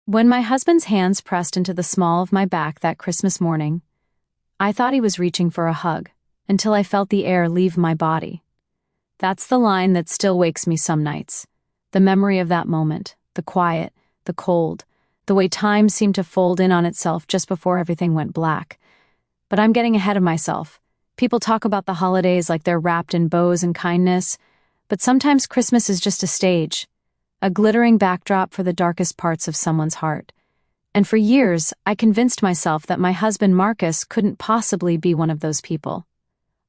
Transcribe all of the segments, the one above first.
When my husband's hands pressed into the small of my back that Christmas morning, I thought he was reaching for a hug, until I felt the air leave my body. That's the line that still wakes me some nights. The memory of that moment, the quiet, the cold, the way time seemed to fold in on itself just before everything went black. But I'm getting ahead of myself. People talk about the holidays like they're wrapped in bows and kindness, but sometimes Christmas is just a stage, a glittering backdrop for the darkest parts of someone's heart. And for years, I convinced myself that my husband Marcus couldn't possibly be one of those people.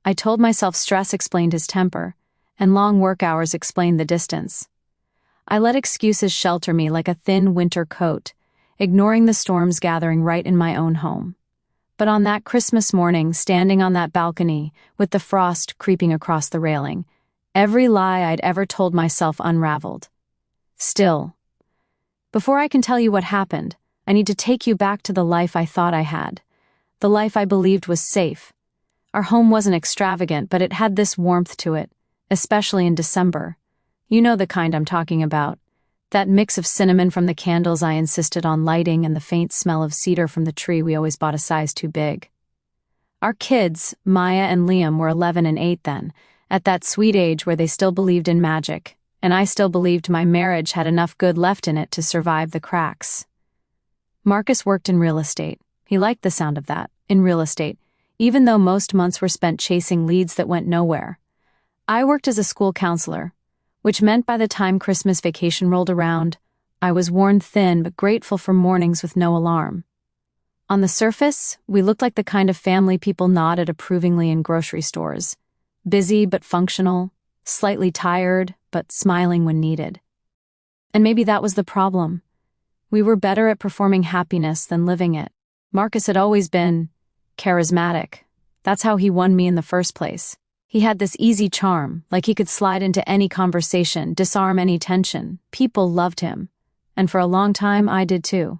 I told myself stress explained his temper, and long work hours explained the distance. I let excuses shelter me like a thin winter coat, ignoring the storms gathering right in my own home. But on that Christmas morning, standing on that balcony, with the frost creeping across the railing, every lie I'd ever told myself unraveled. Still, before I can tell you what happened, I need to take you back to the life I thought I had, the life I believed was safe. Our home wasn't extravagant, but it had this warmth to it, especially in December. You know the kind I'm talking about. That mix of cinnamon from the candles I insisted on lighting and the faint smell of cedar from the tree we always bought a size too big. Our kids, Maya and Liam, were 11 and 8 then, at that sweet age where they still believed in magic, and I still believed my marriage had enough good left in it to survive the cracks. Marcus worked in real estate. He liked the sound of that, in real estate, even though most months were spent chasing leads that went nowhere. I worked as a school counselor, which meant by the time Christmas vacation rolled around, I was worn thin but grateful for mornings with no alarm. On the surface, we looked like the kind of family people nod at approvingly in grocery stores. Busy but functional, slightly tired but smiling when needed. And maybe that was the problem. We were better at performing happiness than living it. Marcus had always been charismatic. That's how he won me in the first place. He had this easy charm, like he could slide into any conversation, disarm any tension. People loved him. And for a long time, I did too.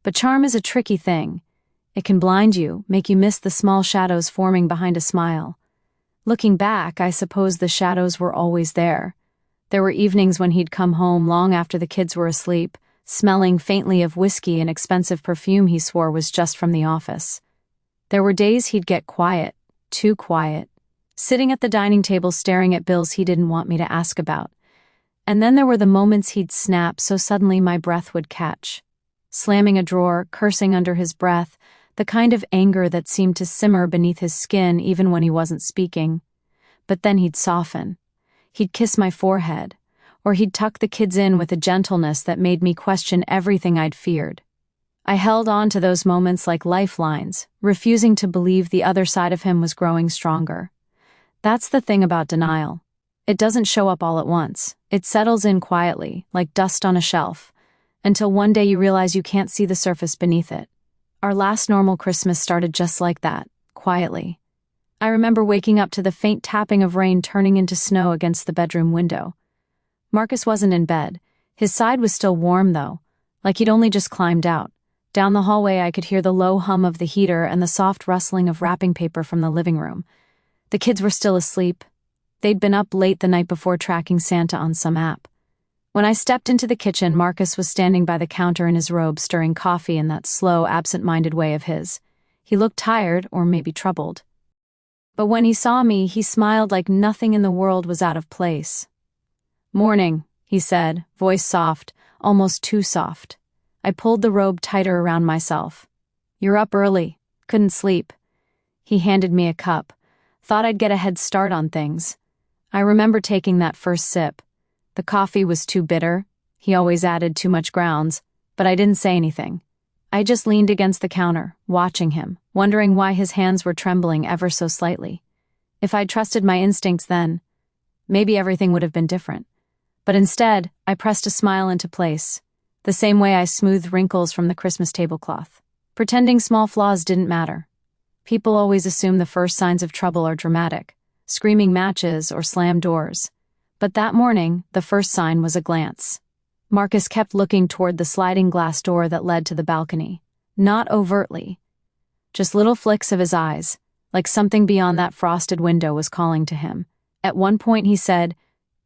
But charm is a tricky thing. It can blind you, make you miss the small shadows forming behind a smile. Looking back, I suppose the shadows were always there. There were evenings when he'd come home long after the kids were asleep, smelling faintly of whiskey and expensive perfume he swore was just from the office. There were days he'd get quiet, too quiet, sitting at the dining table staring at bills he didn't want me to ask about. And then there were the moments he'd snap so suddenly my breath would catch. Slamming a drawer, cursing under his breath, the kind of anger that seemed to simmer beneath his skin even when he wasn't speaking. But then he'd soften. He'd kiss my forehead, or he'd tuck the kids in with a gentleness that made me question everything I'd feared. I held on to those moments like lifelines, refusing to believe the other side of him was growing stronger. That's the thing about denial. It doesn't show up all at once. It settles in quietly, like dust on a shelf, until one day you realize you can't see the surface beneath it. Our last normal Christmas started just like that, quietly. I remember waking up to the faint tapping of rain turning into snow against the bedroom window. Marcus wasn't in bed. His side was still warm, though, like he'd only just climbed out. Down the hallway I could hear the low hum of the heater and the soft rustling of wrapping paper from the living room. The kids were still asleep. They'd been up late the night before tracking Santa on some app. When I stepped into the kitchen, Marcus was standing by the counter in his robe, stirring coffee in that slow, absent-minded way of his. He looked tired, or maybe troubled. But when he saw me, he smiled like nothing in the world was out of place. "Morning," he said, voice soft, almost too soft. I pulled the robe tighter around myself. "You're up early. Couldn't sleep." He handed me a cup. Thought I'd get a head start on things. I remember taking that first sip. The coffee was too bitter. He always added too much grounds, but I didn't say anything. I just leaned against the counter, watching him, wondering why his hands were trembling ever so slightly. If I'd trusted my instincts then, maybe everything would have been different. But instead, I pressed a smile into place, the same way I smoothed wrinkles from the Christmas tablecloth, pretending small flaws didn't matter. People always assume the first signs of trouble are dramatic, screaming matches or slammed doors. But that morning, the first sign was a glance. Marcus kept looking toward the sliding glass door that led to the balcony. Not overtly. Just little flicks of his eyes, like something beyond that frosted window was calling to him. At one point he said,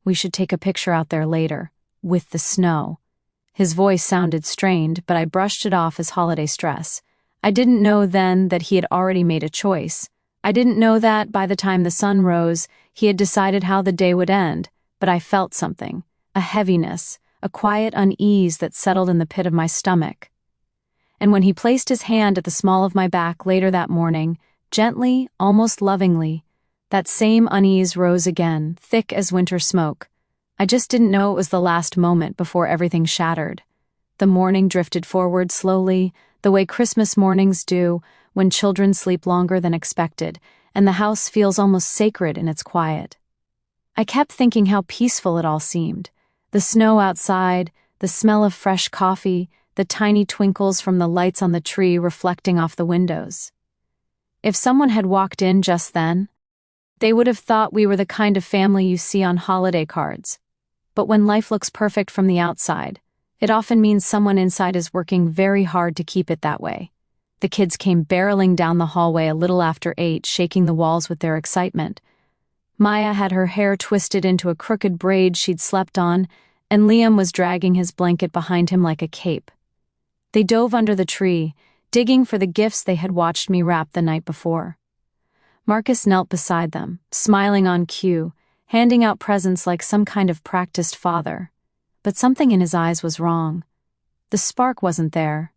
"We should take a picture out there later, with the snow." His voice sounded strained, but I brushed it off as holiday stress. I didn't know then that he had already made a choice. I didn't know that, by the time the sun rose, he had decided how the day would end, but I felt something, a heaviness, a quiet unease that settled in the pit of my stomach. And when he placed his hand at the small of my back later that morning, gently, almost lovingly, that same unease rose again, thick as winter smoke. I just didn't know it was the last moment before everything shattered. The morning drifted forward slowly, the way Christmas mornings do, when children sleep longer than expected, and the house feels almost sacred in its quiet. I kept thinking how peaceful it all seemed. The snow outside, the smell of fresh coffee, the tiny twinkles from the lights on the tree reflecting off the windows. If someone had walked in just then, they would have thought we were the kind of family you see on holiday cards. But when life looks perfect from the outside, it often means someone inside is working very hard to keep it that way. The kids came barreling down the hallway a little after 8, shaking the walls with their excitement. Maya had her hair twisted into a crooked braid she'd slept on, and Liam was dragging his blanket behind him like a cape. They dove under the tree, digging for the gifts they had watched me wrap the night before. Marcus knelt beside them, smiling on cue, handing out presents like some kind of practiced father. But something in his eyes was wrong. The spark wasn't there.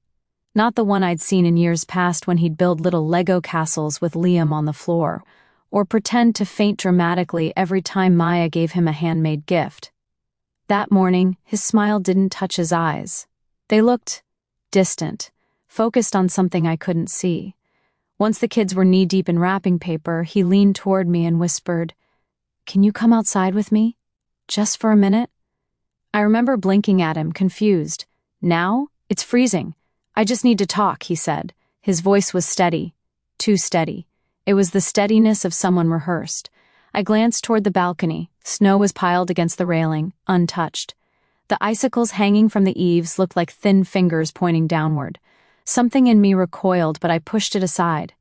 Not the one I'd seen in years past when he'd build little Lego castles with Liam on the floor, or pretend to faint dramatically every time Maya gave him a handmade gift. That morning, his smile didn't touch his eyes. They looked distant, focused on something I couldn't see. Once the kids were knee-deep in wrapping paper, he leaned toward me and whispered, "Can you come outside with me? Just for a minute?" I remember blinking at him, confused. "Now? It's freezing. I just need to talk," he said. His voice was steady. Too steady. It was the steadiness of someone rehearsed. I glanced toward the balcony. Snow was piled against the railing, untouched. The icicles hanging from the eaves looked like thin fingers pointing downward. Something in me recoiled, but I pushed it aside.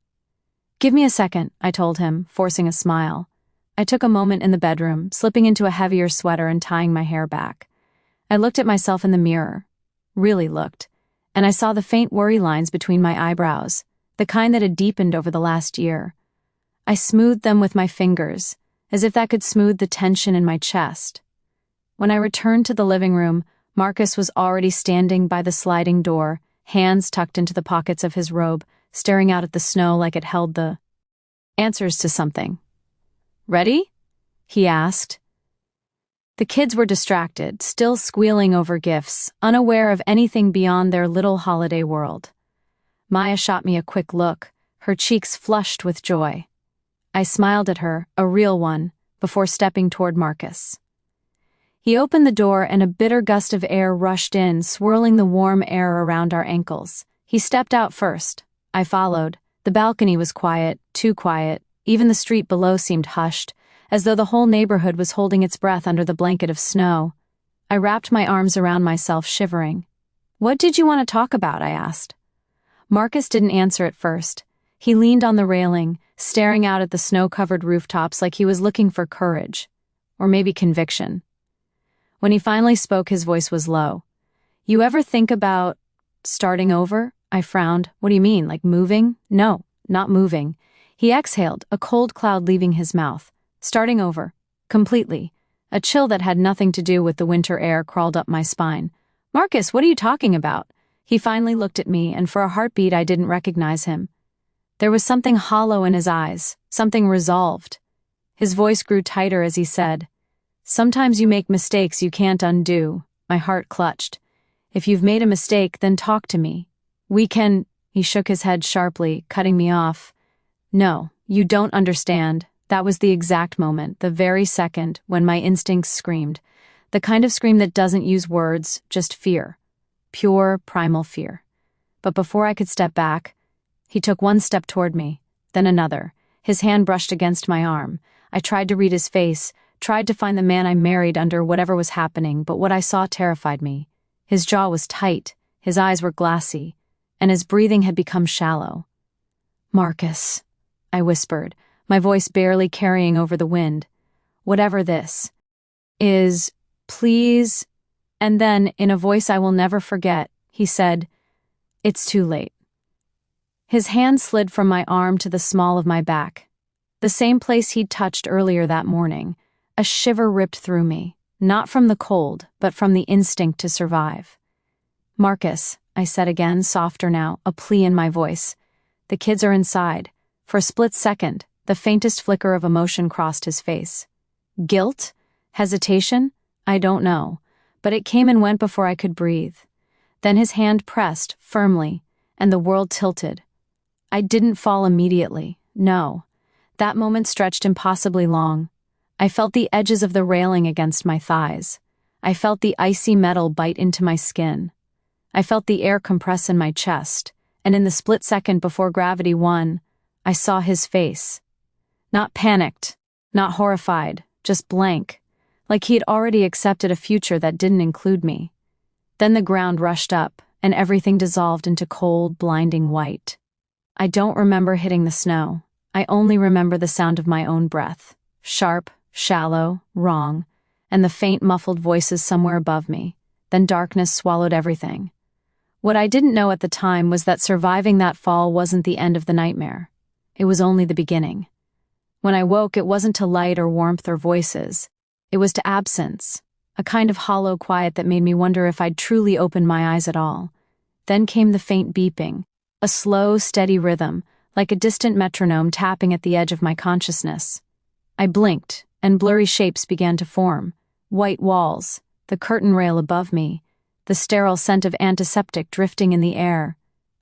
"Give me a second," I told him, forcing a smile. I took a moment in the bedroom, slipping into a heavier sweater and tying my hair back. I looked at myself in the mirror. Really looked. And I saw the faint worry lines between my eyebrows, the kind that had deepened over the last year. I smoothed them with my fingers, as if that could smooth the tension in my chest. When I returned to the living room, Marcus was already standing by the sliding door, hands tucked into the pockets of his robe, staring out at the snow like it held the answers to something. "Ready?" he asked. The kids were distracted, still squealing over gifts, unaware of anything beyond their little holiday world. Maya shot me a quick look, her cheeks flushed with joy. I smiled at her, a real one, before stepping toward Marcus. He opened the door and a bitter gust of air rushed in, swirling the warm air around our ankles. He stepped out first. I followed. The balcony was quiet, too quiet. Even the street below seemed hushed, as though the whole neighborhood was holding its breath under the blanket of snow. I wrapped my arms around myself, shivering. "What did you want to talk about?" I asked. Marcus didn't answer at first. He leaned on the railing, staring out at the snow-covered rooftops like he was looking for courage. Or maybe conviction. When he finally spoke, his voice was low. "You ever think about starting over?" I frowned. "What do you mean, like moving?" "No, not moving." He exhaled, a cold cloud leaving his mouth. "Starting over. Completely." A chill that had nothing to do with the winter air crawled up my spine. "Marcus, what are you talking about?" He finally looked at me, and for a heartbeat I didn't recognize him. There was something hollow in his eyes, something resolved. His voice grew tighter as he said, "Sometimes you make mistakes you can't undo." My heart clutched. "If you've made a mistake, then talk to me. We can—" He shook his head sharply, cutting me off. "No, you don't understand." That was the exact moment, the very second, when my instincts screamed. The kind of scream that doesn't use words, just fear. Pure, primal fear. But before I could step back, he took one step toward me, then another. His hand brushed against my arm. I tried to read his face, tried to find the man I married under whatever was happening, but what I saw terrified me. His jaw was tight, his eyes were glassy, and his breathing had become shallow. "Marcus," I whispered, my voice barely carrying over the wind. "Whatever this is, please And then, in a voice I will never forget, he said, "It's too late." His hand slid from my arm to the small of my back. The same place he'd touched earlier that morning. A shiver ripped through me, not from the cold, but from the instinct to survive. "Marcus," I said again, softer now, a plea in my voice. "The kids are inside." For a split second, the faintest flicker of emotion crossed his face. Guilt? Hesitation? I don't know, but it came and went before I could breathe. Then his hand pressed, firmly, and the world tilted. I didn't fall immediately, no. That moment stretched impossibly long. I felt the edges of the railing against my thighs. I felt the icy metal bite into my skin. I felt the air compress in my chest, and in the split second before gravity won, I saw his face. Not panicked, not horrified, just blank, like he'd already accepted a future that didn't include me. Then the ground rushed up, and everything dissolved into cold, blinding white. I don't remember hitting the snow. I only remember the sound of my own breath. Sharp, shallow, wrong, and the faint muffled voices somewhere above me. Then darkness swallowed everything. What I didn't know at the time was that surviving that fall wasn't the end of the nightmare. It was only the beginning. When I woke, it wasn't to light or warmth or voices. It was to absence, a kind of hollow quiet that made me wonder if I'd truly opened my eyes at all. Then came the faint beeping, a slow, steady rhythm, like a distant metronome tapping at the edge of my consciousness. I blinked, and blurry shapes began to form. White walls, the curtain rail above me, the sterile scent of antiseptic drifting in the air.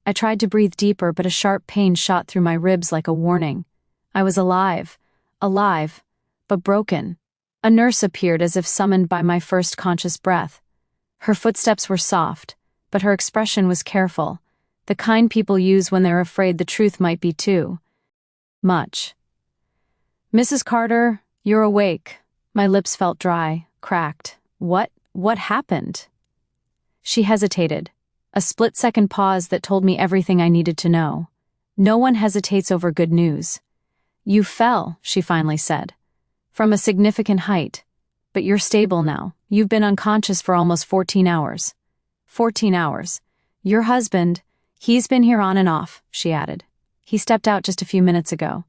I tried to breathe deeper, but a sharp pain shot through my ribs like a warning. I was alive, but broken. A nurse appeared as if summoned by my first conscious breath. Her footsteps were soft, but her expression was careful, the kind people use when they're afraid the truth might be too much. "Mrs. Carter, you're awake." My lips felt dry, cracked. What happened?" She hesitated, a split-second pause that told me everything I needed to know. No one hesitates over good news. "You fell," she finally said, "from a significant height. But you're stable now. You've been unconscious for almost 14 hours. 14 hours. Your husband, he's been here on and off," she added. "He stepped out just a few minutes ago."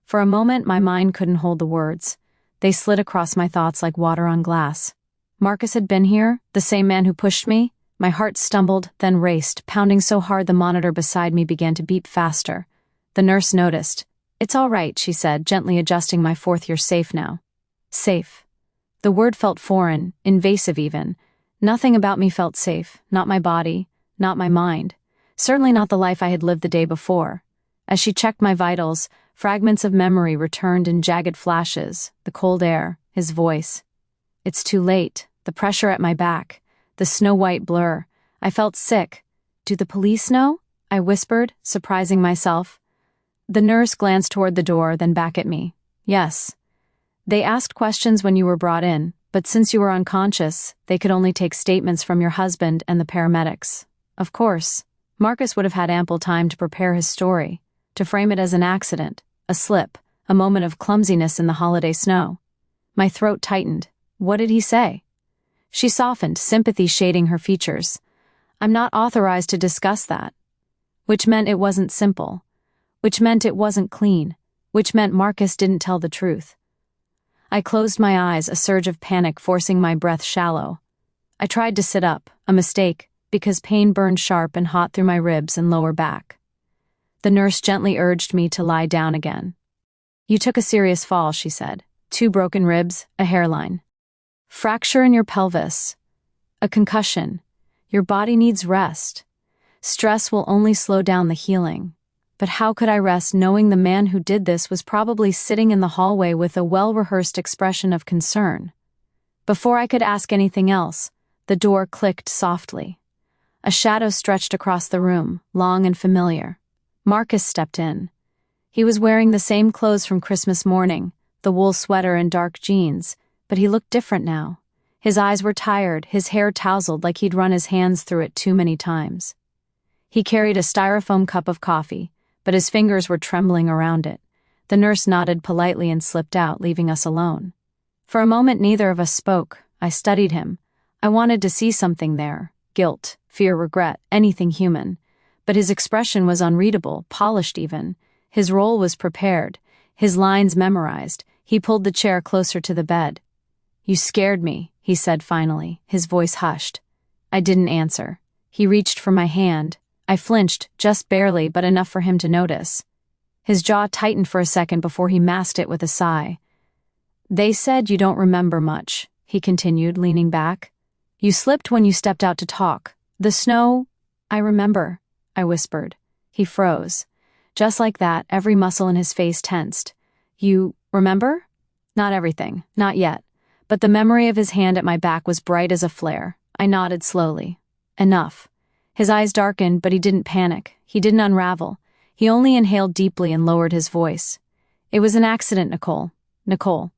For a moment, my mind couldn't hold the words. They slid across my thoughts like water on glass. Marcus had been here, the same man who pushed me? My heart stumbled, then raced, pounding so hard the monitor beside me began to beep faster. The nurse noticed. "It's all right," she said, gently adjusting my fourth. "You're safe now." Safe. The word felt foreign, invasive even. Nothing about me felt safe, not my body, not my mind. Certainly not the life I had lived the day before. As she checked my vitals, fragments of memory returned in jagged flashes, the cold air, his voice. "It's too late," the pressure at my back, the snow-white blur. I felt sick. "Do the police know?" I whispered, surprising myself. The nurse glanced toward the door, then back at me. "Yes. They asked questions when you were brought in, but since you were unconscious, they could only take statements from your husband and the paramedics." Of course, Marcus would have had ample time to prepare his story, to frame it as an accident, a slip, a moment of clumsiness in the holiday snow. My throat tightened. What did he say? She softened, sympathy shading her features. "I'm not authorized to discuss that." Which meant it wasn't simple. Which meant it wasn't clean. Which meant Marcus didn't tell the truth. I closed my eyes, a surge of panic forcing my breath shallow. I tried to sit up, a mistake, because pain burned sharp and hot through my ribs and lower back. The nurse gently urged me to lie down again. "You took a serious fall," she said. 2 broken ribs, a hairline. Fracture in your pelvis. A concussion. Your body needs rest. Stress will only slow down the healing. But how could I rest knowing the man who did this was probably sitting in the hallway with a well-rehearsed expression of concern? Before I could ask anything else, the door clicked softly. A shadow stretched across the room, long and familiar. Marcus stepped in. He was wearing the same clothes from Christmas morning, the wool sweater and dark jeans, but he looked different now. His eyes were tired, his hair tousled like he'd run his hands through it too many times. He carried a styrofoam cup of coffee, but his fingers were trembling around it. The nurse nodded politely and slipped out, leaving us alone. For a moment neither of us spoke. I studied him. I wanted to see something there: guilt, fear, regret, anything human. But his expression was unreadable, polished even. His role was prepared, his lines memorized. He pulled the chair closer to the bed. "You scared me," he said finally, his voice hushed. I didn't answer. He reached for my hand. I flinched, just barely, but enough for him to notice. His jaw tightened for a second before he masked it with a sigh. "They said you don't remember much," he continued, leaning back. "You slipped when you stepped out to talk. The snow—" "I remember," I whispered. He froze. Just like that, every muscle in his face tensed. "You remember?" "Not everything, not yet." But the memory of his hand at my back was bright as a flare. I nodded slowly. "Enough." His eyes darkened, but he didn't panic. He didn't unravel. He only inhaled deeply and lowered his voice. "It was an accident, Nicole. Nicole."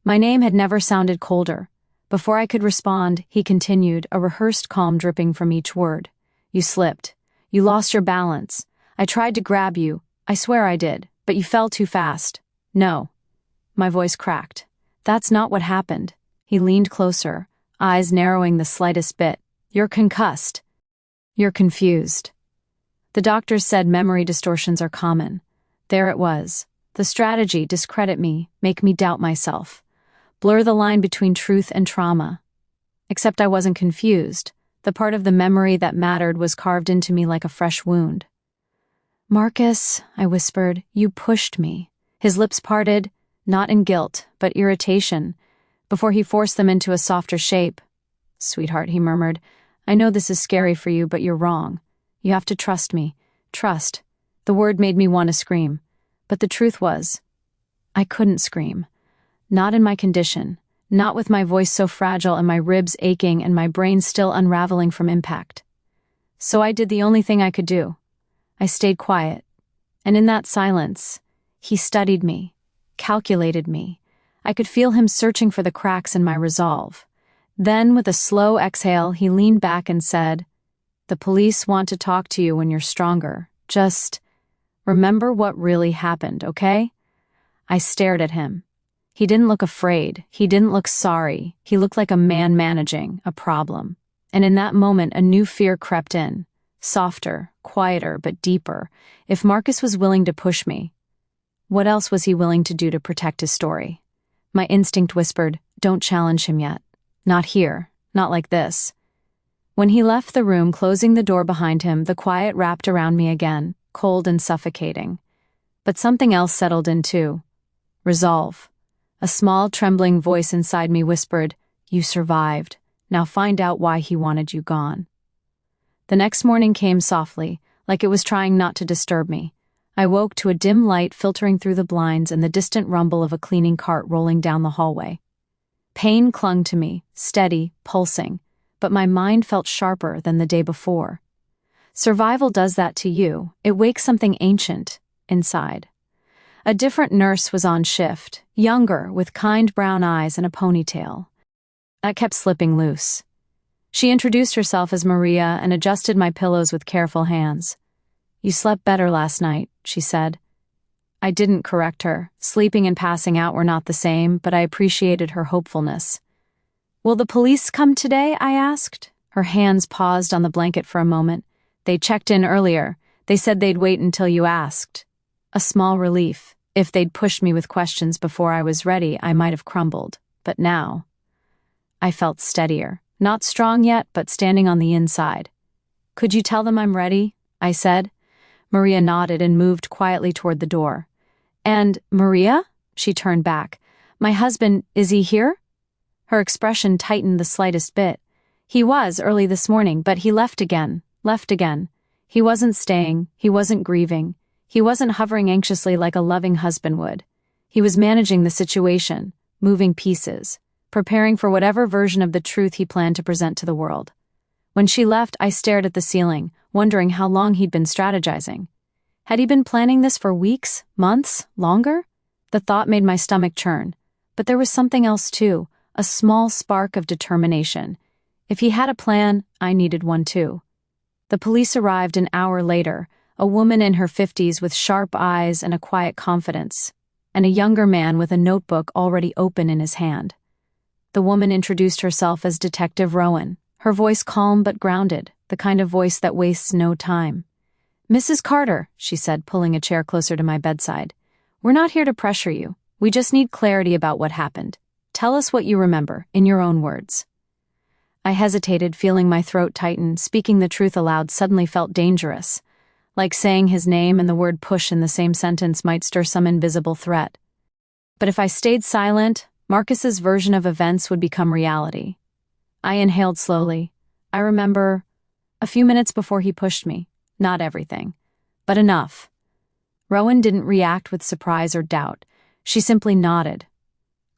My name had never sounded colder. Before I could respond, he continued, a rehearsed calm dripping from each word. "You slipped. You lost your balance. I tried to grab you. I swear I did. But you fell too fast." "No." My voice cracked. "That's not what happened." He leaned closer, eyes narrowing the slightest bit. "You're concussed. You're confused." The doctors said memory distortions are common. There it was. The strategy: discredit me, make me doubt myself, blur the line between truth and trauma. Except I wasn't confused. The part of the memory that mattered was carved into me like a fresh wound. "Marcus," I whispered, "you pushed me." His lips parted, not in guilt, but irritation, before he forced them into a softer shape. "Sweetheart," he murmured, "I know this is scary for you, but you're wrong. You have to trust me. Trust." The word made me want to scream. But the truth was, I couldn't scream. Not in my condition. Not with my voice so fragile and my ribs aching and my brain still unraveling from impact. So I did the only thing I could do. I stayed quiet. And in that silence, he studied me, calculated me. I could feel him searching for the cracks in my resolve. Then, with a slow exhale, he leaned back and said, "The police want to talk to you when you're stronger. Just remember what really happened, okay?" I stared at him. He didn't look afraid. He didn't look sorry. He looked like a man managing a problem. And in that moment, a new fear crept in. Softer, quieter, but deeper. If Marcus was willing to push me, what else was he willing to do to protect his story? My instinct whispered, "Don't challenge him yet. Not here. Not like this." When he left the room, closing the door behind him, the quiet wrapped around me again, cold and suffocating. But something else settled in too. Resolve. A small, trembling voice inside me whispered, "You survived. Now find out why he wanted you gone." The next morning came softly, like it was trying not to disturb me. I woke to a dim light filtering through the blinds and the distant rumble of a cleaning cart rolling down the hallway. Pain clung to me, steady, pulsing, but my mind felt sharper than the day before. Survival does that to you. It wakes something ancient inside. A different nurse was on shift, younger, with kind brown eyes and a ponytail. That kept slipping loose. She introduced herself as Maria and adjusted my pillows with careful hands. "You slept better last night," she said. I didn't correct her. Sleeping and passing out were not the same, but I appreciated her hopefulness. "Will the police come today?" I asked. Her hands paused on the blanket for a moment. "They checked in earlier. They said they'd wait until you asked." A small relief. If they'd pushed me with questions before I was ready, I might have crumbled. But now, I felt steadier. Not strong yet, but standing on the inside. "Could you tell them I'm ready?" I said. Maria nodded and moved quietly toward the door. "And Maria?" She turned back. "My husband, is he here?" Her expression tightened the slightest bit. "He was early this morning, but he left again. He wasn't staying, he wasn't grieving. He wasn't hovering anxiously like a loving husband would. He was managing the situation, moving pieces, preparing for whatever version of the truth he planned to present to the world." When she left, I stared at the ceiling, wondering how long he'd been strategizing. Had he been planning this for weeks, months, longer? The thought made my stomach churn. But there was something else too, a small spark of determination. If he had a plan, I needed one too. The police arrived an hour later, a woman in her 50s with sharp eyes and a quiet confidence, and a younger man with a notebook already open in his hand. The woman introduced herself as Detective Rowan, her voice calm but grounded, the kind of voice that wastes no time. "Mrs. Carter," she said, pulling a chair closer to my bedside. "We're not here to pressure you. We just need clarity about what happened. Tell us what you remember, in your own words." I hesitated, feeling my throat tighten. Speaking the truth aloud suddenly felt dangerous, like saying his name and the word push in the same sentence might stir some invisible threat. But if I stayed silent, Marcus's version of events would become reality. I inhaled slowly. I remember a few minutes before he pushed me. Not everything, but enough. Rowan didn't react with surprise or doubt. She simply nodded.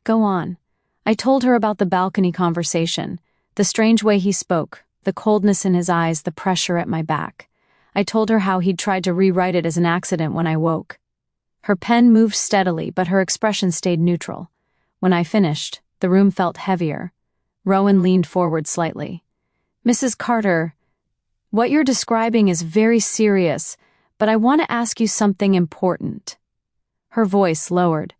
"Go on." I told her about the balcony conversation, the strange way he spoke, the coldness in his eyes, the pressure at my back. I told her how he'd tried to rewrite it as an accident when I woke. Her pen moved steadily, but her expression stayed neutral. When I finished, the room felt heavier. Rowan leaned forward slightly. "Mrs. Carter, what you're describing is very serious, but I want to ask you something important." Her voice lowered.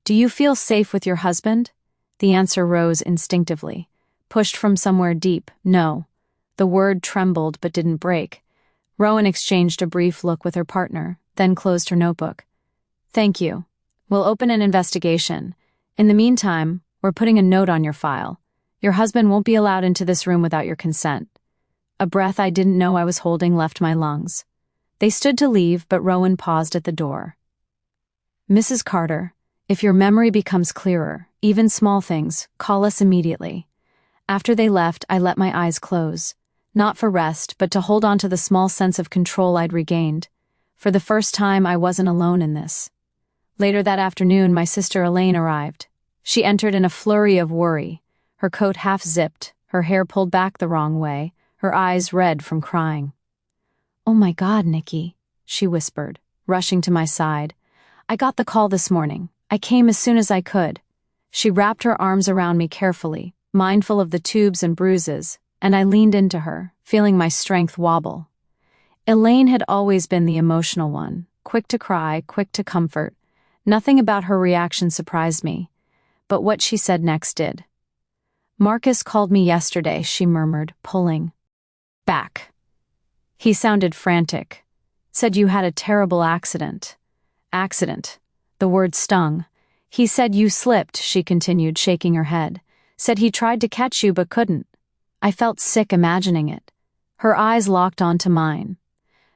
"Do you feel safe with your husband?" The answer rose instinctively, pushed from somewhere deep. "No." The word trembled but didn't break. Rowan exchanged a brief look with her partner, then closed her notebook. "Thank you. We'll open an investigation. In the meantime, we're putting a note on your file. Your husband won't be allowed into this room without your consent." A breath I didn't know I was holding left my lungs. They stood to leave, but Rowan paused at the door. "Mrs. Carter, if your memory becomes clearer, even small things, call us immediately." After they left, I let my eyes close. Not for rest, but to hold on to the small sense of control I'd regained. For the first time, I wasn't alone in this. Later that afternoon, my sister Elaine arrived. She entered in a flurry of worry, her coat half-zipped, her hair pulled back the wrong way, her eyes red from crying. "Oh my God, Nikki," she whispered, rushing to my side. "I got the call this morning. I came as soon as I could." She wrapped her arms around me carefully, mindful of the tubes and bruises, and I leaned into her, feeling my strength wobble. Elaine had always been the emotional one, quick to cry, quick to comfort. Nothing about her reaction surprised me, but what she said next did. "Marcus called me yesterday," she murmured, pulling back. "He sounded frantic. Said you had a terrible accident." "Accident." The word stung. "He said you slipped," she continued, shaking her head. "Said he tried to catch you but couldn't." I felt sick imagining it. Her eyes locked onto mine.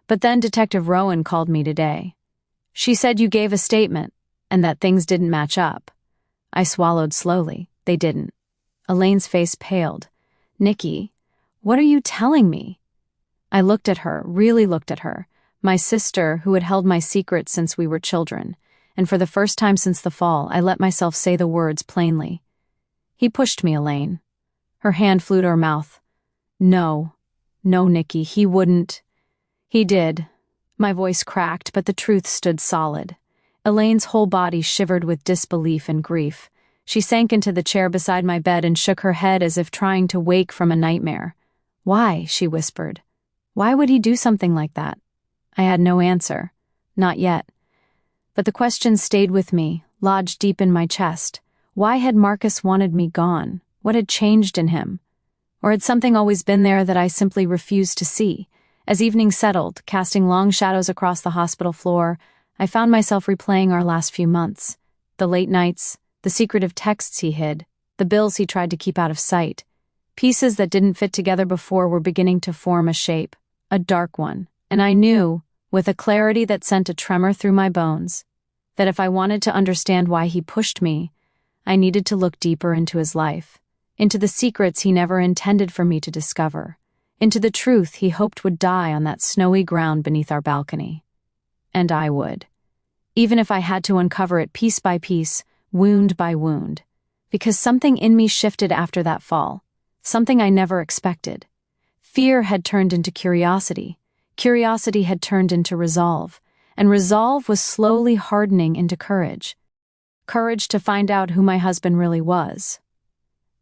"But then Detective Rowan called me today. She said you gave a statement, and that things didn't match up." I swallowed slowly. They didn't. Elaine's face paled. "Nikki, what are you telling me?" I looked at her, really looked at her, my sister who had held my secret since we were children, and for the first time since the fall, I let myself say the words plainly. "He pushed me, Elaine." Her hand flew to her mouth. No, Nikki, he wouldn't." "He did." My voice cracked, but the truth stood solid. Elaine's whole body shivered with disbelief and grief. She sank into the chair beside my bed and shook her head as if trying to wake from a nightmare. "Why?" she whispered. "Why would he do something like that?" I had no answer. Not yet. But the question stayed with me, lodged deep in my chest. Why had Marcus wanted me gone? What had changed in him? Or had something always been there that I simply refused to see? As evening settled, casting long shadows across the hospital floor, I found myself replaying our last few months. The late nights, the secretive texts he hid, the bills he tried to keep out of sight. Pieces that didn't fit together before were beginning to form a shape, a dark one, and I knew, with a clarity that sent a tremor through my bones, that if I wanted to understand why he pushed me, I needed to look deeper into his life, into the secrets he never intended for me to discover, into the truth he hoped would die on that snowy ground beneath our balcony. And I would. Even if I had to uncover it piece by piece, wound by wound, because something in me shifted after that fall, something I never expected. Fear had turned into curiosity. Curiosity had turned into resolve, and resolve was slowly hardening into courage. Courage to find out who my husband really was,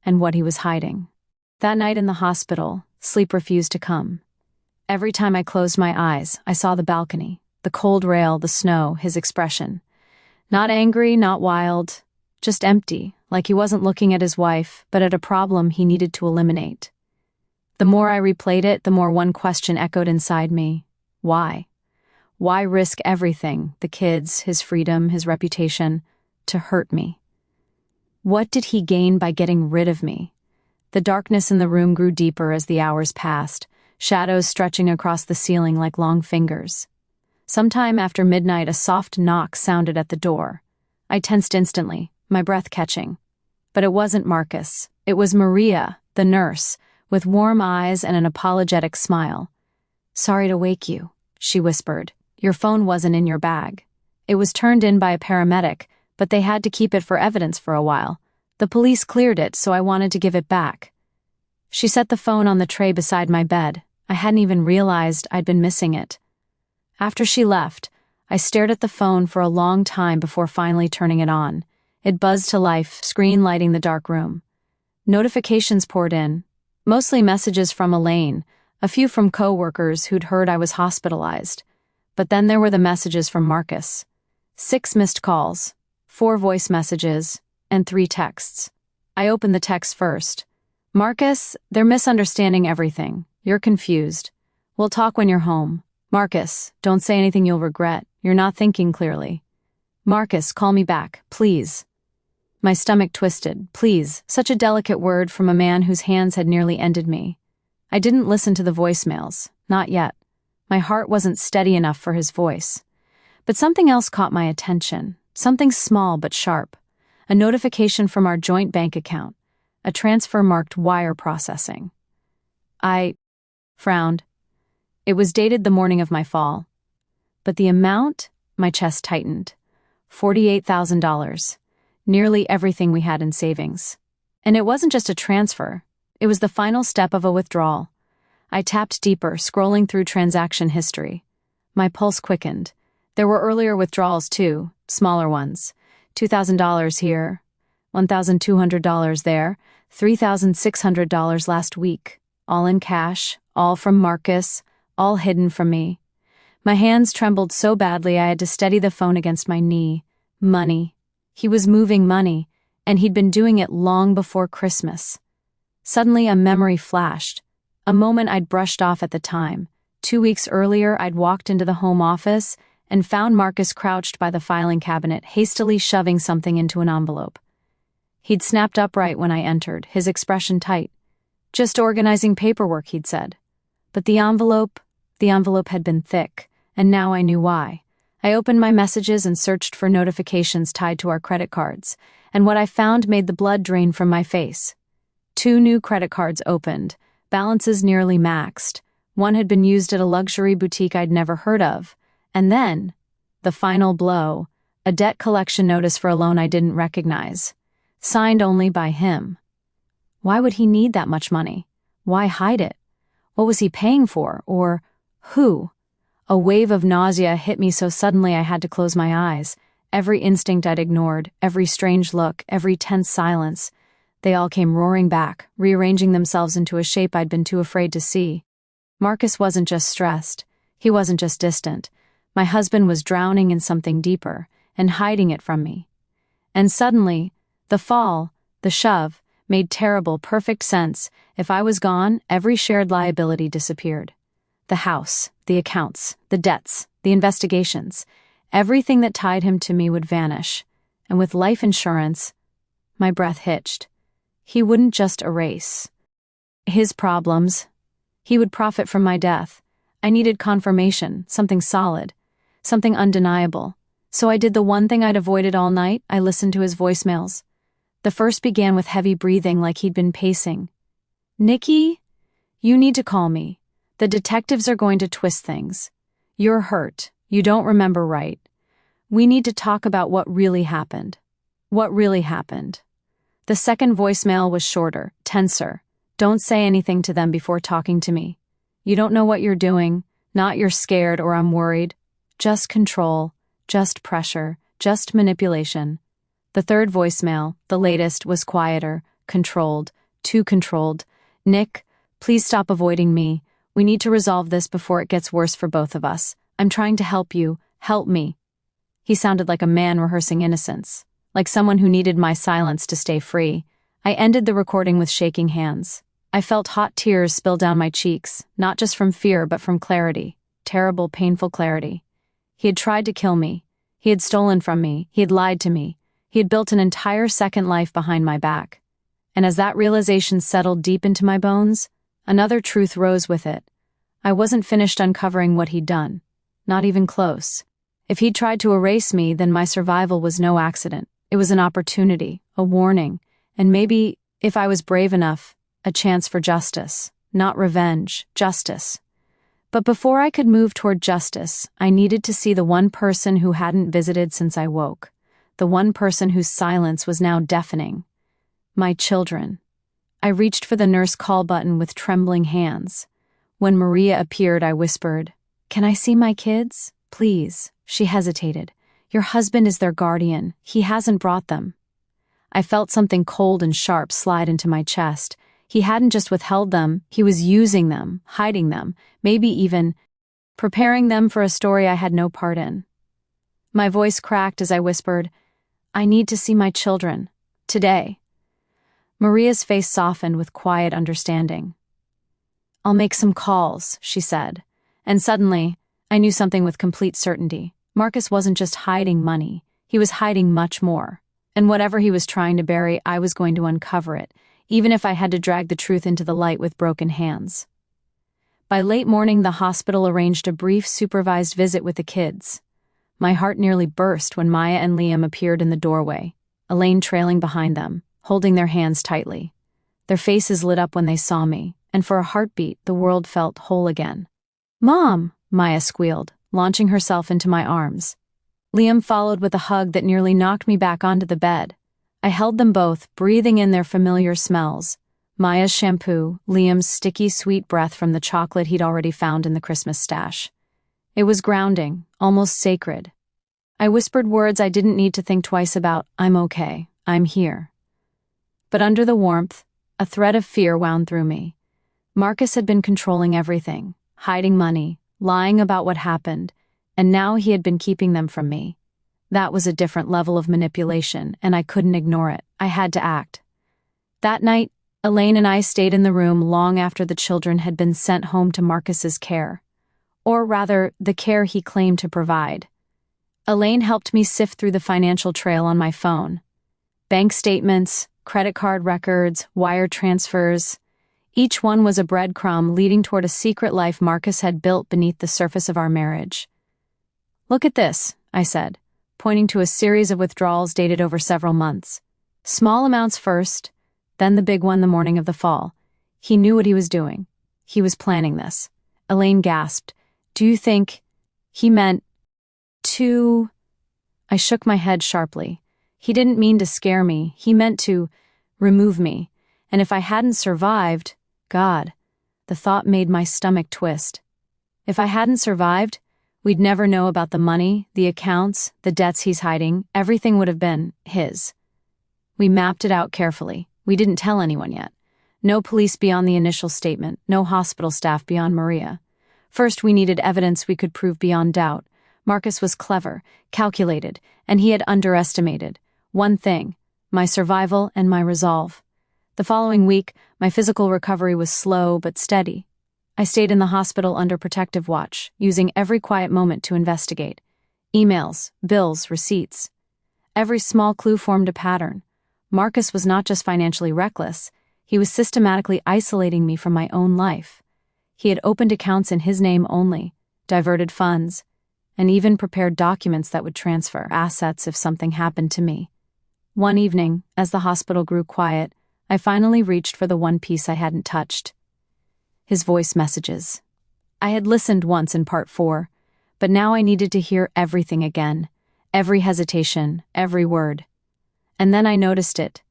and what he was hiding. That night in the hospital, sleep refused to come. Every time I closed my eyes, I saw the balcony, the cold rail, the snow, his expression. Not angry, not wild, just empty, like he wasn't looking at his wife, but at a problem he needed to eliminate. The more I replayed it, the more one question echoed inside me. Why? Why risk everything, the kids, his freedom, his reputation, to hurt me? What did he gain by getting rid of me? The darkness in the room grew deeper as the hours passed, shadows stretching across the ceiling like long fingers. Sometime after midnight, a soft knock sounded at the door. I tensed instantly, my breath catching. But it wasn't Marcus. It was Maria, the nurse, with warm eyes and an apologetic smile. "Sorry to wake you," she whispered. "Your phone wasn't in your bag. It was turned in by a paramedic, but they had to keep it for evidence for a while. The police cleared it, so I wanted to give it back." She set the phone on the tray beside my bed. I hadn't even realized I'd been missing it. After she left, I stared at the phone for a long time before finally turning it on. It buzzed to life, screen lighting the dark room. Notifications poured in, mostly messages from Elaine, a few from co-workers who'd heard I was hospitalized. But then there were the messages from Marcus. 6 missed calls, 4 voice messages, and 3 texts. I opened the text first. "Marcus, they're misunderstanding everything. You're confused. We'll talk when you're home. Marcus, don't say anything you'll regret. You're not thinking clearly. Marcus, call me back, please." My stomach twisted. Please, such a delicate word from a man whose hands had nearly ended me. I didn't listen to the voicemails. Not yet. My heart wasn't steady enough for his voice. But something else caught my attention. Something small but sharp. A notification from our joint bank account. A transfer marked wire processing. I frowned. It was dated the morning of my fall. But the amount? My chest tightened. $48,000. Nearly everything we had in savings. And it wasn't just a transfer. It was the final step of a withdrawal. I tapped deeper, scrolling through transaction history. My pulse quickened. There were earlier withdrawals too, smaller ones. $2,000 here, $1,200 there, $3,600 last week. All in cash, all from Marcus, all hidden from me. My hands trembled so badly I had to steady the phone against my knee. Money. He was moving money, and he'd been doing it long before Christmas. Suddenly a memory flashed, a moment I'd brushed off at the time. 2 weeks earlier, I'd walked into the home office and found Marcus crouched by the filing cabinet, hastily shoving something into an envelope. He'd snapped upright when I entered, his expression tight. "Just organizing paperwork," he'd said. But the envelope had been thick. And now I knew why. I opened my messages and searched for notifications tied to our credit cards, and what I found made the blood drain from my face. 2 new credit cards opened, balances nearly maxed. One had been used at a luxury boutique I'd never heard of. And then, the final blow, a debt collection notice for a loan I didn't recognize, signed only by him. Why would he need that much money? Why hide it? What was he paying for? Or who? A wave of nausea hit me so suddenly I had to close my eyes. Every instinct I'd ignored, every strange look, every tense silence, they all came roaring back, rearranging themselves into a shape I'd been too afraid to see. Marcus wasn't just stressed. He wasn't just distant. My husband was drowning in something deeper, and hiding it from me. And suddenly, the fall, the shove, made terrible, perfect sense. If I was gone, every shared liability disappeared. The house, the accounts, the debts, the investigations, everything that tied him to me would vanish. And with life insurance, my breath hitched. He wouldn't just erase his problems. He would profit from my death. I needed confirmation, something solid, something undeniable. So I did the one thing I'd avoided all night. I listened to his voicemails. The first began with heavy breathing like he'd been pacing. "Nikki, you need to call me. The detectives are going to twist things. You're hurt. You don't remember right. We need to talk about what really happened." What really happened? The second voicemail was shorter, tenser. "Don't say anything to them before talking to me. You don't know what you're doing. Not you're scared or I'm worried. Just control, just pressure, just manipulation." The third voicemail, the latest, was quieter, controlled, too controlled. "Nick, please stop avoiding me. We need to resolve this before it gets worse for both of us. I'm trying to help you. Help me." He sounded like a man rehearsing innocence. like someone who needed my silence to stay free. I ended the recording with shaking hands. I felt hot tears spill down my cheeks, not just from fear but from clarity. Terrible, painful clarity. He had tried to kill me. He had stolen from me. He had lied to me. He had built an entire second life behind my back. And as that realization settled deep into my bones, another truth rose with it. I wasn't finished uncovering what he'd done. Not even close. If he'd tried to erase me, then my survival was no accident. It was an opportunity, a warning, and maybe, if I was brave enough, a chance for justice. Not revenge, justice. But before I could move toward justice, I needed to see the one person who hadn't visited since I woke. The one person whose silence was now deafening. My children. I reached for the nurse call button with trembling hands. When Maria appeared, I whispered, "Can I see my kids? Please." She hesitated. "Your husband is their guardian. He hasn't brought them." I felt something cold and sharp slide into my chest. He hadn't just withheld them, he was using them, hiding them, maybe even preparing them for a story I had no part in. My voice cracked as I whispered, "I need to see my children. Today." Maria's face softened with quiet understanding. "I'll make some calls," she said. And suddenly, I knew something with complete certainty. Marcus wasn't just hiding money, he was hiding much more. And whatever he was trying to bury, I was going to uncover it, even if I had to drag the truth into the light with broken hands. By late morning, the hospital arranged a brief supervised visit with the kids. My heart nearly burst when Maya and Liam appeared in the doorway, Elaine trailing behind them, holding their hands tightly. Their faces lit up when they saw me, and for a heartbeat, the world felt whole again. "Mom!" Maya squealed, launching herself into my arms. Liam followed with a hug that nearly knocked me back onto the bed. I held them both, breathing in their familiar smells. Maya's shampoo, Liam's sticky sweet breath from the chocolate he'd already found in the Christmas stash. It was grounding, almost sacred. I whispered words I didn't need to think twice about. "I'm okay. I'm here." But under the warmth, a thread of fear wound through me. Marcus had been controlling everything, hiding money, lying about what happened, and now he had been keeping them from me. That was a different level of manipulation, and I couldn't ignore it. I had to act. That night, Elaine and I stayed in the room long after the children had been sent home to Marcus's care. Or rather, the care he claimed to provide. Elaine helped me sift through the financial trail on my phone. Bank statements, credit card records, wire transfers. Each one was a breadcrumb leading toward a secret life Marcus had built beneath the surface of our marriage. "Look at this," I said, pointing to a series of withdrawals dated over several months. Small amounts first, then the big one the morning of the fall. He knew what he was doing. He was planning this. Elaine gasped. "Do you think he meant to—" I shook my head sharply. He didn't mean to scare me. He meant to remove me. And if I hadn't survived, God, the thought made my stomach twist. If I hadn't survived, we'd never know about the money, the accounts, the debts he's hiding. Everything would have been his. We mapped it out carefully. We didn't tell anyone yet. No police beyond the initial statement, no hospital staff beyond Maria. First, we needed evidence we could prove beyond doubt. Marcus was clever, calculated, and he had underestimated one thing: my survival and my resolve. The following week, my physical recovery was slow but steady. I stayed in the hospital under protective watch, using every quiet moment to investigate. Emails, bills, receipts. Every small clue formed a pattern. Marcus was not just financially reckless, he was systematically isolating me from my own life. He had opened accounts in his name only, diverted funds, and even prepared documents that would transfer assets if something happened to me. One evening, as the hospital grew quiet, I finally reached for the one piece I hadn't touched. His voice messages. I had listened once in part 4, but now I needed to hear everything again. Every hesitation, every word. And then I noticed it.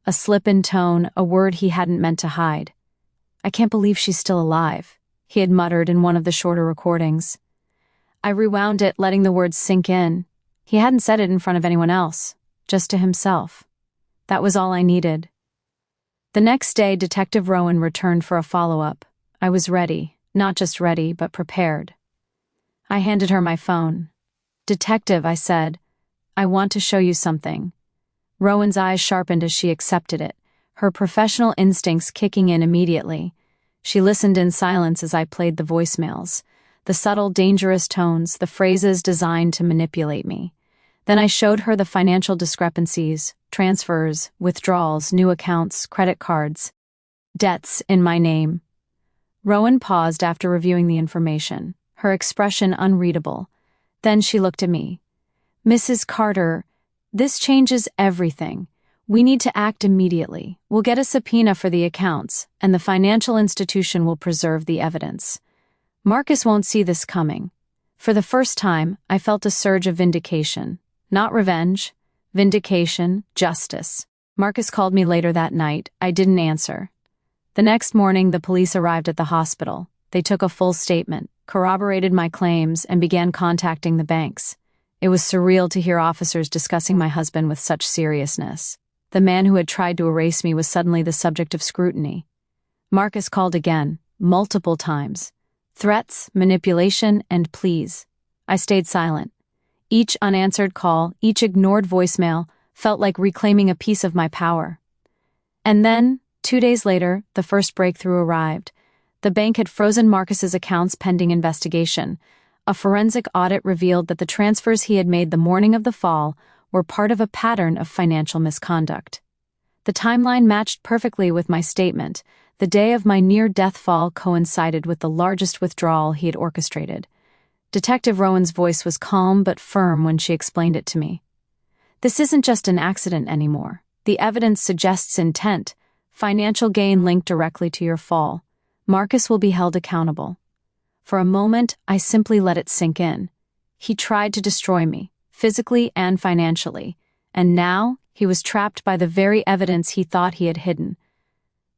A slip in tone, a word he hadn't meant to hide. "I can't believe she's still alive," he had muttered in one of the shorter recordings. I rewound it, letting the words sink in. He hadn't said it in front of anyone else, just to himself. That was all I needed. The next day, Detective Rowan returned for a follow-up. I was ready, not just ready, but prepared. I handed her my phone. "Detective," I said, "I want to show you something." Rowan's eyes sharpened as she accepted it, her professional instincts kicking in immediately. She listened in silence as I played the voicemails, the subtle, dangerous tones, the phrases designed to manipulate me. Then I showed her the financial discrepancies, transfers, withdrawals, new accounts, credit cards, debts in my name. Rowan paused after reviewing the information, her expression unreadable. Then she looked at me. "Mrs. Carter, this changes everything. We need to act immediately. We'll get a subpoena for the accounts, and the financial institution will preserve the evidence. Marcus won't see this coming." For the first time, I felt a surge of vindication. Not revenge. Vindication, justice. Marcus called me later that night. I didn't answer. The next morning, the police arrived at the hospital. They took a full statement, corroborated my claims, and began contacting the banks. It was surreal to hear officers discussing my husband with such seriousness. The man who had tried to erase me was suddenly the subject of scrutiny. Marcus called again, multiple times. Threats, manipulation, and pleas. I stayed silent. Each unanswered call, each ignored voicemail, felt like reclaiming a piece of my power. And then, 2 days later, the first breakthrough arrived. The bank had frozen Marcus's accounts pending investigation. A forensic audit revealed that the transfers he had made the morning of the fall were part of a pattern of financial misconduct. The timeline matched perfectly with my statement. The day of my near-death fall coincided with the largest withdrawal he had orchestrated. Detective Rowan's voice was calm but firm when she explained it to me. "This isn't just an accident anymore. The evidence suggests intent, financial gain linked directly to your fall. Marcus will be held accountable." For a moment, I simply let it sink in. He tried to destroy me, physically and financially, and now he was trapped by the very evidence he thought he had hidden.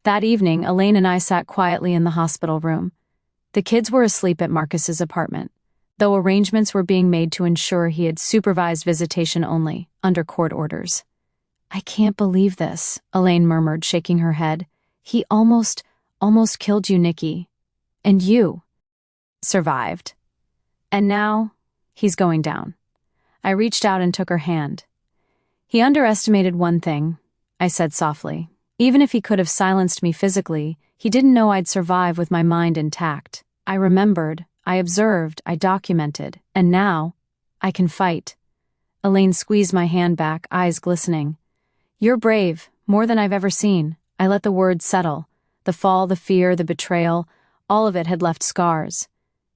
That evening, Elaine and I sat quietly in the hospital room. The kids were asleep at Marcus's apartment, though arrangements were being made to ensure he had supervised visitation only, under court orders. "I can't believe this," Elaine murmured, shaking her head. "He almost killed you, Nikki. And you survived. And now, he's going down." I reached out and took her hand. "He underestimated one thing," I said softly. "Even if he could have silenced me physically, he didn't know I'd survive with my mind intact. I remembered, I observed, I documented, and now, I can fight." Elaine squeezed my hand back, eyes glistening. "You're brave, more than I've ever seen." I let the words settle. The fall, the fear, the betrayal, all of it had left scars.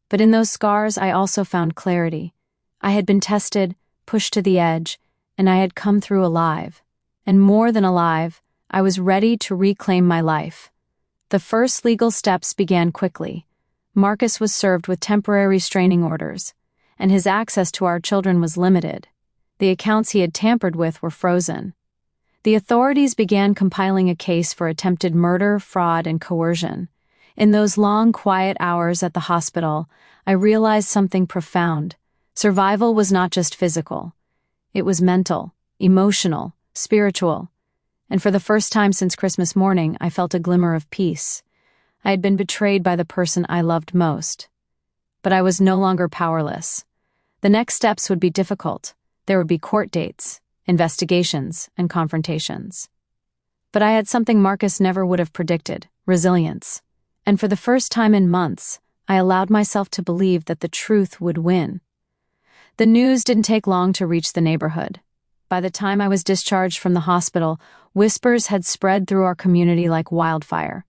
But in those scars, I also found clarity. I had been tested, pushed to the edge, and I had come through alive. And more than alive, I was ready to reclaim my life. The first legal steps began quickly. Marcus was served with temporary restraining orders, and his access to our children was limited. The accounts he had tampered with were frozen. The authorities began compiling a case for attempted murder, fraud, and coercion. In those long, quiet hours at the hospital, I realized something profound. Survival was not just physical. It was mental, emotional, spiritual. And for the first time since Christmas morning, I felt a glimmer of peace. I had been betrayed by the person I loved most. But I was no longer powerless. The next steps would be difficult. There would be court dates, investigations, and confrontations. But I had something Marcus never would have predicted: resilience. And for the first time in months, I allowed myself to believe that the truth would win. The news didn't take long to reach the neighborhood. By the time I was discharged from the hospital, whispers had spread through our community like wildfire.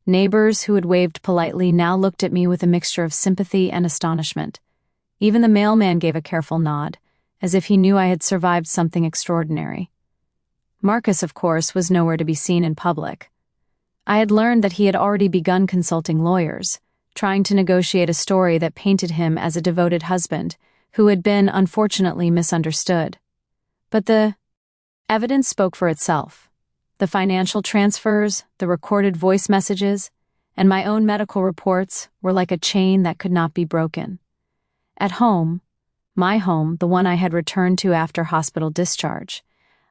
Neighbors who had waved politely now looked at me with a mixture of sympathy and astonishment. Even the mailman gave a careful nod, as if he knew I had survived something extraordinary. Marcus, of course, was nowhere to be seen in public. I had learned that he had already begun consulting lawyers, trying to negotiate a story that painted him as a devoted husband who had been, unfortunately, misunderstood. But the evidence spoke for itself. The financial transfers, the recorded voice messages, and my own medical reports were like a chain that could not be broken. At home, my home, the one I had returned to after hospital discharge,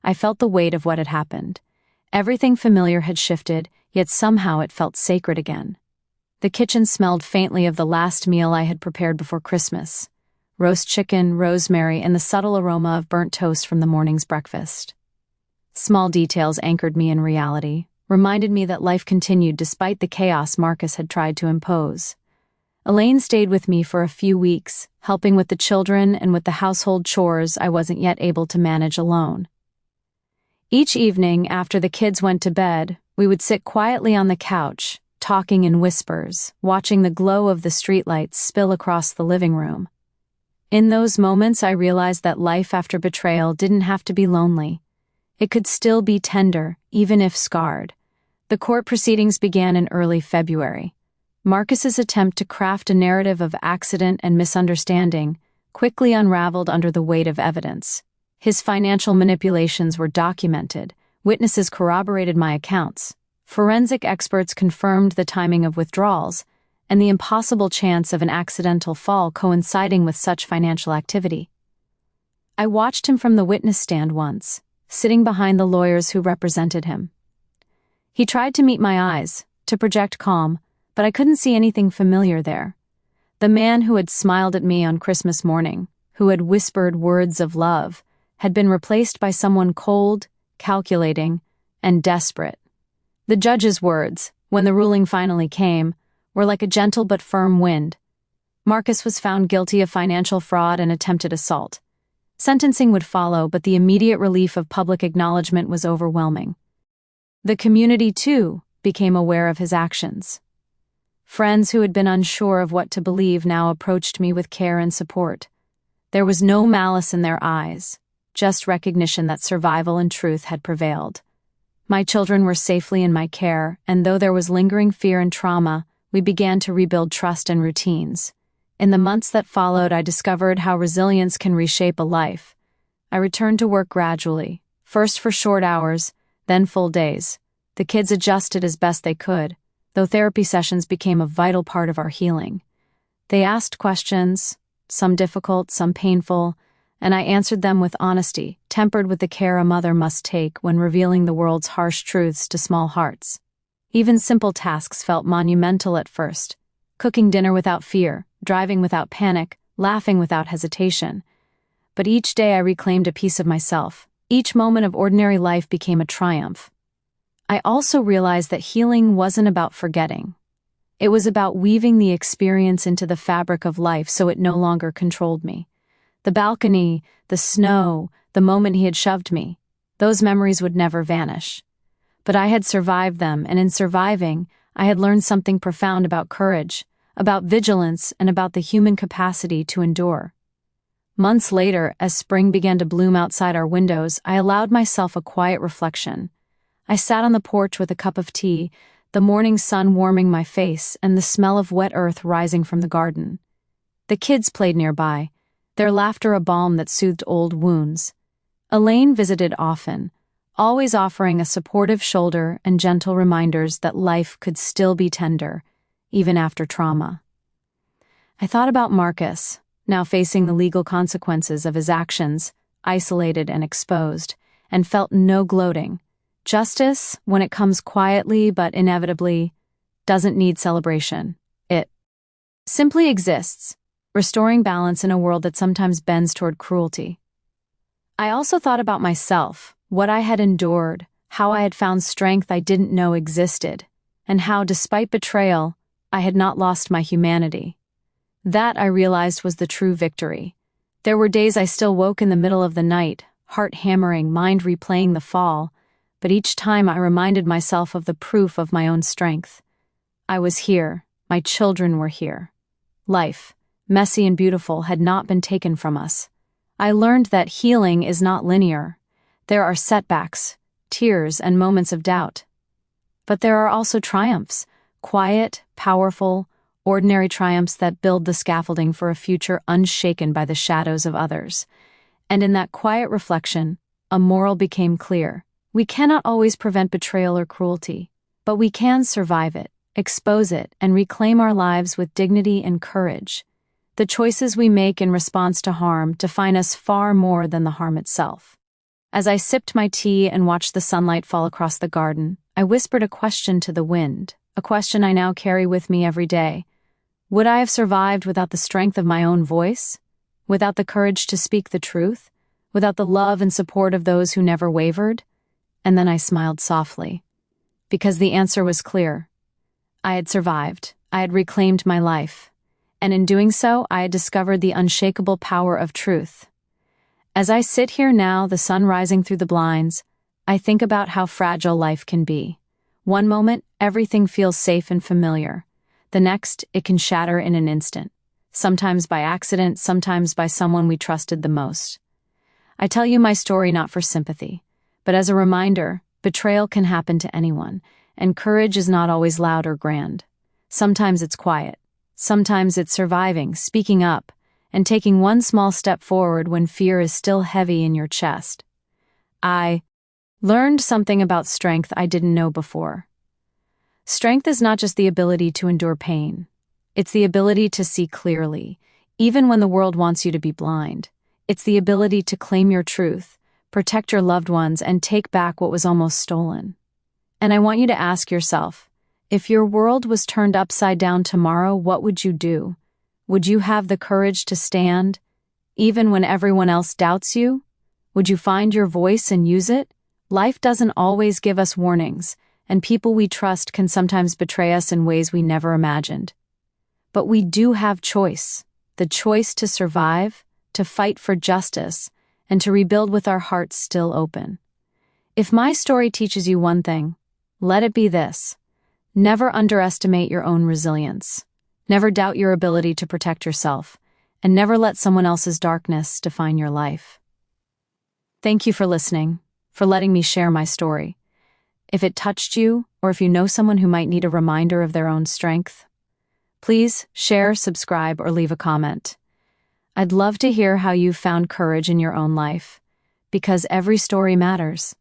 I felt the weight of what had happened. Everything familiar had shifted, yet somehow it felt sacred again. The kitchen smelled faintly of the last meal I had prepared before Christmas: roast chicken, rosemary, and the subtle aroma of burnt toast from the morning's breakfast. Small details anchored me in reality, reminded me that life continued despite the chaos Marcus had tried to impose. Elaine stayed with me for a few weeks, helping with the children and with the household chores I wasn't yet able to manage alone. Each evening, after the kids went to bed, we would sit quietly on the couch, talking in whispers, watching the glow of the streetlights spill across the living room. In those moments, I realized that life after betrayal didn't have to be lonely. It could still be tender, even if scarred. The court proceedings began in early February. Marcus's attempt to craft a narrative of accident and misunderstanding quickly unraveled under the weight of evidence. His financial manipulations were documented, witnesses corroborated my accounts, forensic experts confirmed the timing of withdrawals, and the impossible chance of an accidental fall coinciding with such financial activity. I watched him from the witness stand once, sitting behind the lawyers who represented him. He tried to meet my eyes, to project calm, but I couldn't see anything familiar there. The man who had smiled at me on Christmas morning, who had whispered words of love, had been replaced by someone cold, calculating, and desperate. The judge's words, when the ruling finally came, were like a gentle but firm wind. Marcus was found guilty of financial fraud and attempted assault. Sentencing would follow, but the immediate relief of public acknowledgement was overwhelming. The community, too, became aware of his actions. Friends who had been unsure of what to believe now approached me with care and support. There was no malice in their eyes, just recognition that survival and truth had prevailed. My children were safely in my care, and though there was lingering fear and trauma, we began to rebuild trust and routines. In the months that followed, I discovered how resilience can reshape a life. I returned to work gradually, first for short hours, then full days. The kids adjusted as best they could, though therapy sessions became a vital part of our healing. They asked questions, some difficult, some painful, and I answered them with honesty, tempered with the care a mother must take when revealing the world's harsh truths to small hearts. Even simple tasks felt monumental at first. Cooking dinner without fear, driving without panic, laughing without hesitation. But each day I reclaimed a piece of myself. Each moment of ordinary life became a triumph. I also realized that healing wasn't about forgetting. It was about weaving the experience into the fabric of life so it no longer controlled me. The balcony, the snow, the moment he had shoved me, those memories would never vanish. But I had survived them, and in surviving, I had learned something profound about courage, about vigilance, and about the human capacity to endure. Months later, as spring began to bloom outside our windows, I allowed myself a quiet reflection. I sat on the porch with a cup of tea, the morning sun warming my face and the smell of wet earth rising from the garden. The kids played nearby, their laughter a balm that soothed old wounds. Elaine visited often, always offering a supportive shoulder and gentle reminders that life could still be tender, even after trauma. I thought about Marcus, now facing the legal consequences of his actions, isolated and exposed, and felt no gloating. Justice, when it comes quietly but inevitably, doesn't need celebration. It simply exists, restoring balance in a world that sometimes bends toward cruelty. I also thought about myself, what I had endured, how I had found strength I didn't know existed, and how, despite betrayal, I had not lost my humanity. That, I realized, was the true victory. There were days I still woke in the middle of the night, heart hammering, mind replaying the fall, but each time I reminded myself of the proof of my own strength. I was here, my children were here. Life, messy and beautiful, had not been taken from us. I learned that healing is not linear. There are setbacks, tears, and moments of doubt. But there are also triumphs, quiet, powerful, ordinary triumphs that build the scaffolding for a future unshaken by the shadows of others. And in that quiet reflection, a moral became clear. We cannot always prevent betrayal or cruelty, but we can survive it, expose it, and reclaim our lives with dignity and courage. The choices we make in response to harm define us far more than the harm itself. As I sipped my tea and watched the sunlight fall across the garden, I whispered a question to the wind, a question I now carry with me every day. Would I have survived without the strength of my own voice? Without the courage to speak the truth? Without the love and support of those who never wavered? And then I smiled softly. Because the answer was clear. I had survived. I had reclaimed my life. And in doing so, I had discovered the unshakable power of truth. As I sit here now, the sun rising through the blinds, I think about how fragile life can be. One moment, everything feels safe and familiar. The next, it can shatter in an instant. Sometimes by accident, sometimes by someone we trusted the most. I tell you my story not for sympathy, but as a reminder, betrayal can happen to anyone, and courage is not always loud or grand. Sometimes it's quiet. Sometimes it's surviving, speaking up, and taking one small step forward when fear is still heavy in your chest. I learned something about strength I didn't know before. Strength is not just the ability to endure pain. It's the ability to see clearly, even when the world wants you to be blind. It's the ability to claim your truth, protect your loved ones, and take back what was almost stolen. And I want you to ask yourself, if your world was turned upside down tomorrow, what would you do? Would you have the courage to stand, even when everyone else doubts you? Would you find your voice and use it? Life doesn't always give us warnings, and people we trust can sometimes betray us in ways we never imagined. But we do have choice, the choice to survive, to fight for justice, and to rebuild with our hearts still open. If my story teaches you one thing, let it be this. Never underestimate your own resilience. Never doubt your ability to protect yourself, and never let someone else's darkness define your life. Thank you for listening, for letting me share my story. If it touched you, or if you know someone who might need a reminder of their own strength, please share, subscribe, or leave a comment. I'd love to hear how you found courage in your own life, because every story matters.